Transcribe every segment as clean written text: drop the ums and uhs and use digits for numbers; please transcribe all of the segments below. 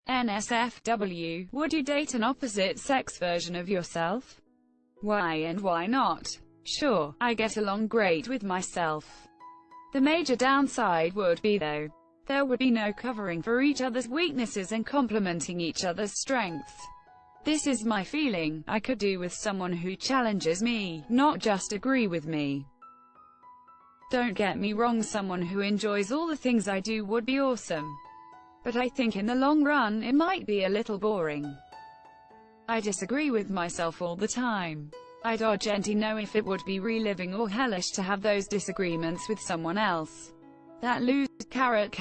Nsfw, would you date an opposite-sex version of yourself? Why and why not? Sure, I get along great with myself. The major downside would be, though, there would be no covering for each other's weaknesses and complementing each other's strengths. This is my feeling. I could do with someone who challenges me, not just agree with me. Don't get me wrong, someone who enjoys all the things I do would be awesome. But I think in the long run, it might be a little boring. I disagree with myself all the time. I don't know if it would be reliving or hellish to have those disagreements with someone else. That lose carrot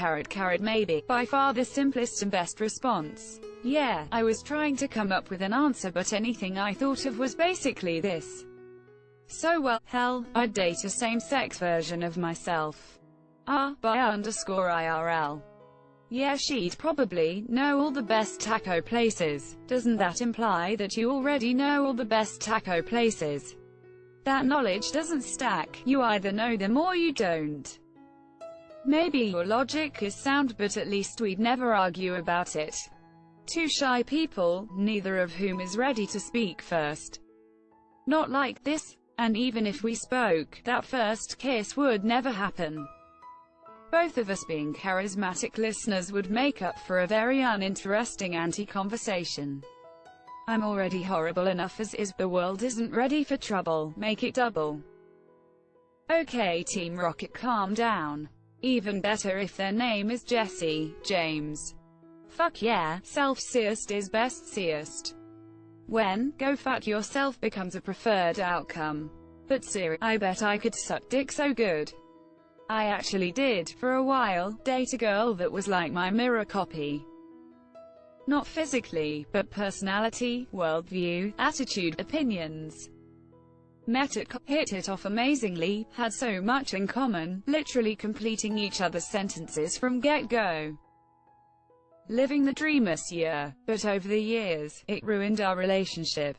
may be by far the simplest and best response. Yeah, I was trying to come up with an answer, but anything I thought of was basically this. So well, hell, I'd date a same-sex version of myself. _IRL. Yeah, she'd probably know all the best taco places. Doesn't that imply that you already know all the best taco places? That knowledge doesn't stack. You either know them or you don't. Maybe your logic is sound, but at least we'd never argue about it. Two shy people, neither of whom is ready to speak first. Not like this. And even if we spoke, that first kiss would never happen. Both of us being charismatic listeners would make up for a very uninteresting anti-conversation. I'm already horrible enough as is. The world isn't ready for trouble. Make it double. Okay, Team Rocket, calm down. Even better if their name is Jesse, James. Fuck yeah, self-seest is best-seest. When go fuck yourself becomes a preferred outcome. But seriously, I bet I could suck dick so good. I actually did, for a while, date a girl that was like my mirror copy. Not physically, but personality, worldview, attitude, opinions. Met at hit it off amazingly, had so much in common, literally completing each other's sentences from get-go. Living the dream, monsieur. But over the years, it ruined our relationship.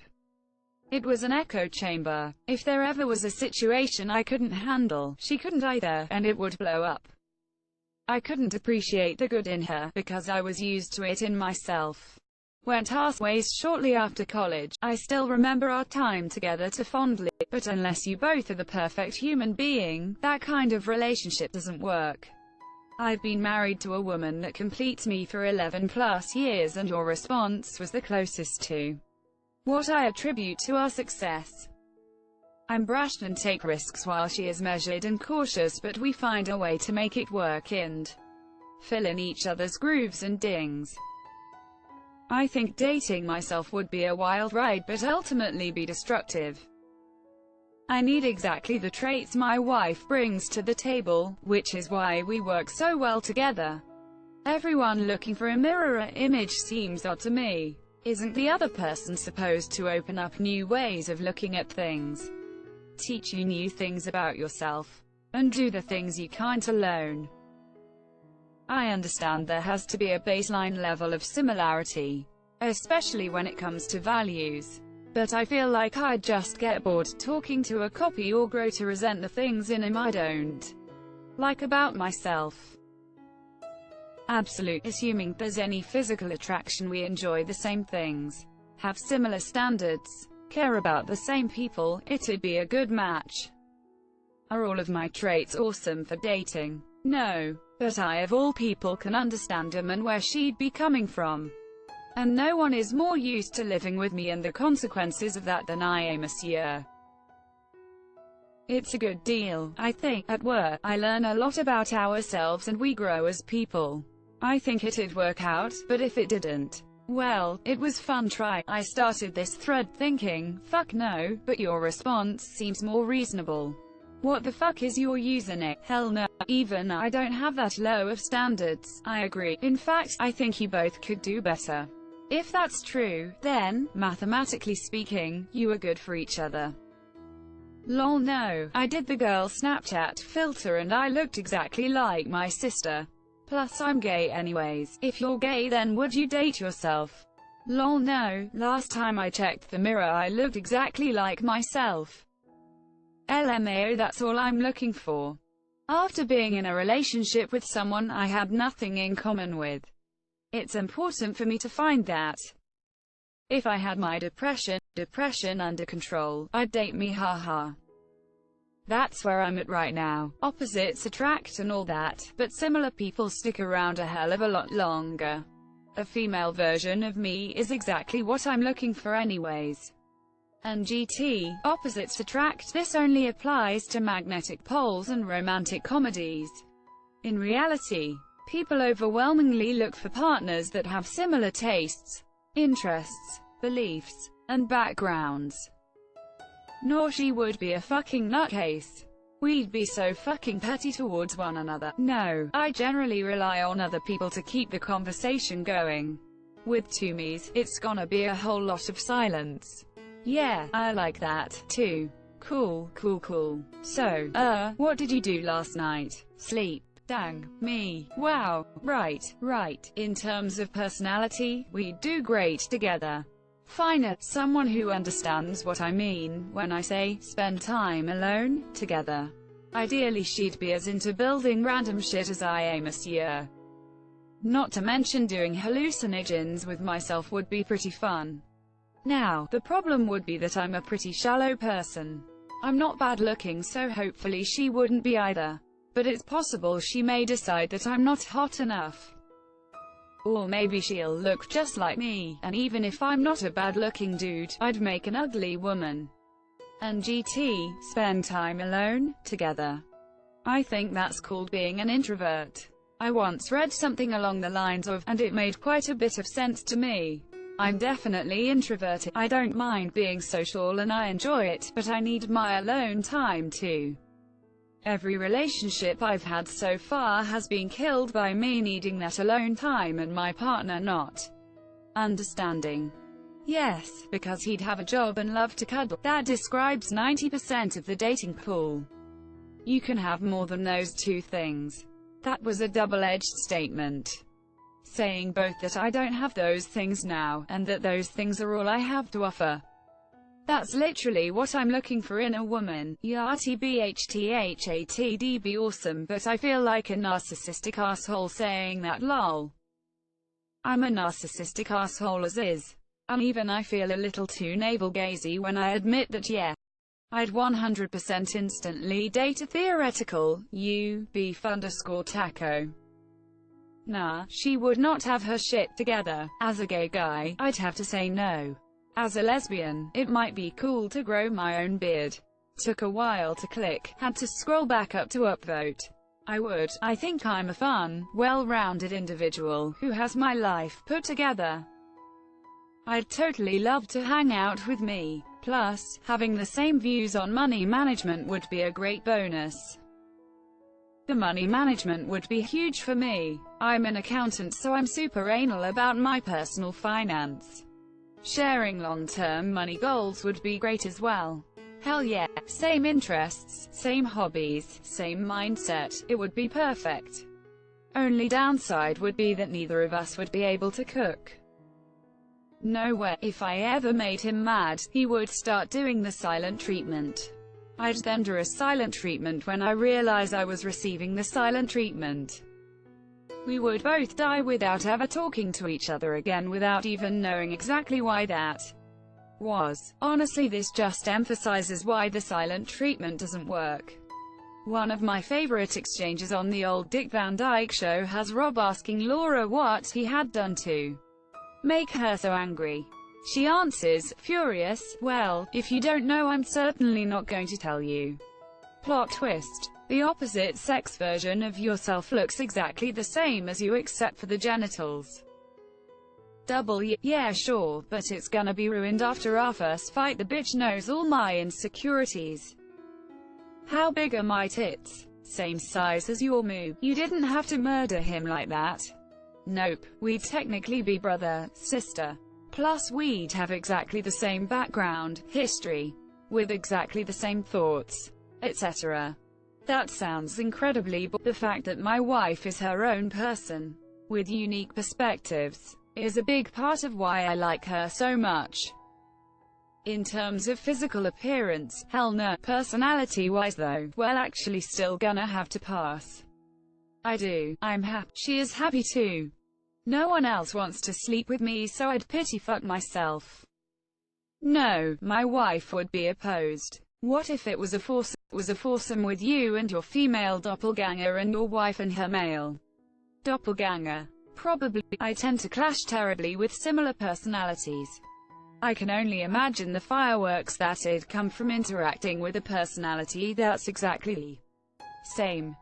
It was an echo chamber. If there ever was a situation I couldn't handle, she couldn't either, and it would blow up. I couldn't appreciate the good in her, because I was used to it in myself. Went our ways shortly after college. I still remember our time together too fondly, but unless you both are the perfect human being, that kind of relationship doesn't work. I've been married to a woman that completes me for 11 plus years, and your response was the closest to what I attribute to our success. I'm brash and take risks while she is measured and cautious, but we find a way to make it work and fill in each other's grooves and dings. I think dating myself would be a wild ride, but ultimately be destructive. I need exactly the traits my wife brings to the table, which is why we work so well together. Everyone looking for a mirror image seems odd to me. Isn't the other person supposed to open up new ways of looking at things? Teach you new things about yourself? And do the things you can't alone? I understand there has to be a baseline level of similarity, especially when it comes to values. But I feel like I'd just get bored talking to a copy or grow to resent the things in him I don't like about myself. Absolute. Assuming there's any physical attraction, we enjoy the same things, have similar standards, care about the same people, it'd be a good match. Are all of my traits awesome for dating? No. But I of all people can understand him and where she'd be coming from. And no one is more used to living with me and the consequences of that than I am, monsieur. It's a good deal, I think. At work, I learn a lot about ourselves and we grow as people. I think it'd work out, but if it didn't, well, it was fun try. I started this thread thinking, fuck no, but your response seems more reasonable. What the fuck is your username? Hell no. Even I don't have that low of standards. I agree. In fact, I think you both could do better. If that's true, then, mathematically speaking, you are good for each other. Lol, no. I did the girl Snapchat filter and I looked exactly like my sister. Plus I'm gay anyways. If you're gay, then would you date yourself? Lol, no. Last time I checked the mirror I looked exactly like myself. LMAO, that's all I'm looking for. After being in a relationship with someone I had nothing in common with. It's important for me to find that. If I had my depression under control, I'd date me, haha. That's where I'm at right now. Opposites attract and all that, but similar people stick around a hell of a lot longer. A female version of me is exactly what I'm looking for anyways. And GT, opposites attract, this only applies to magnetic poles and romantic comedies. In reality, people overwhelmingly look for partners that have similar tastes, interests, beliefs, and backgrounds. Nor she would be a fucking nutcase. We'd be so fucking petty towards one another. No, I generally rely on other people to keep the conversation going. With two me's, it's gonna be a whole lot of silence. Yeah, I like that, too. Cool, cool, cool. So, what did you do last night? Sleep. Dang, me. Wow, right. In terms of personality, we do great together. Finer, someone who understands what I mean when I say, spend time alone, together. Ideally she'd be as into building random shit as I am, monsieur. Not to mention doing hallucinogens with myself would be pretty fun. Now, the problem would be that I'm a pretty shallow person. I'm not bad looking, so hopefully she wouldn't be either. But it's possible she may decide that I'm not hot enough. Or maybe she'll look just like me, and even if I'm not a bad-looking dude, I'd make an ugly woman. And GT, spend time alone, together. I think that's called being an introvert. I once read something along the lines of, and it made quite a bit of sense to me. I'm definitely introverted. I don't mind being social and I enjoy it, but I need my alone time too. Every relationship I've had so far has been killed by me needing that alone time and my partner not understanding. Yes, because he'd have a job and love to cuddle. That describes 90% of the dating pool. You can have more than those two things. That was a double-edged statement. Saying both that I don't have those things now, and that those things are all I have to offer. That's literally what I'm looking for in a woman. YRTBHTHATD be awesome, but I feel like a narcissistic asshole saying that, lol. I'm a narcissistic asshole as is. And even I feel a little too navel-gazy when I admit that yeah. I'd 100% instantly date a theoretical, beef_taco. Nah, she would not have her shit together. As a gay guy, I'd have to say no. As a lesbian, it might be cool to grow my own beard. Took a while to click, had to scroll back up to upvote. I think I'm a fun, well-rounded individual, who has my life put together. I'd totally love to hang out with me. Plus, having the same views on money management would be a great bonus. The money management would be huge for me. I'm an accountant, so I'm super anal about my personal finance. Sharing long-term money goals would be great as well. Hell yeah, same interests, same hobbies, same mindset, it would be perfect. Only downside would be that neither of us would be able to cook. No way. If I ever made him mad, he would start doing the silent treatment. I'd then do a silent treatment when I realize I was receiving the silent treatment. We would both die without ever talking to each other again, without even knowing exactly why that was. Honestly, this just emphasizes why the silent treatment doesn't work. One of my favorite exchanges on the old Dick Van Dyke Show has Rob asking Laura what he had done to make her so angry. She answers, furious, "Well, if you don't know, I'm certainly not going to tell you." Plot twist. The opposite sex version of yourself looks exactly the same as you except for the genitals. Double yeah sure, but it's gonna be ruined after our first fight. The bitch knows all my insecurities. How big are my tits? Same size as your moob. You didn't have to murder him like that. Nope, we'd technically be brother, sister. Plus we'd have exactly the same background, history, with exactly the same thoughts, etc. That sounds incredibly but the fact that my wife is her own person, with unique perspectives, is a big part of why I like her so much. In terms of physical appearance, hell no. Personality-wise though, well actually still gonna have to pass. I do. I'm happy. She is happy too. No one else wants to sleep with me, so I'd pity fuck myself. No, my wife would be opposed. What if it was a foursome with you and your female doppelganger and your wife and her male doppelganger? Probably. I tend to clash terribly with similar personalities. I can only imagine the fireworks that'd come from interacting with a personality that's exactly the same.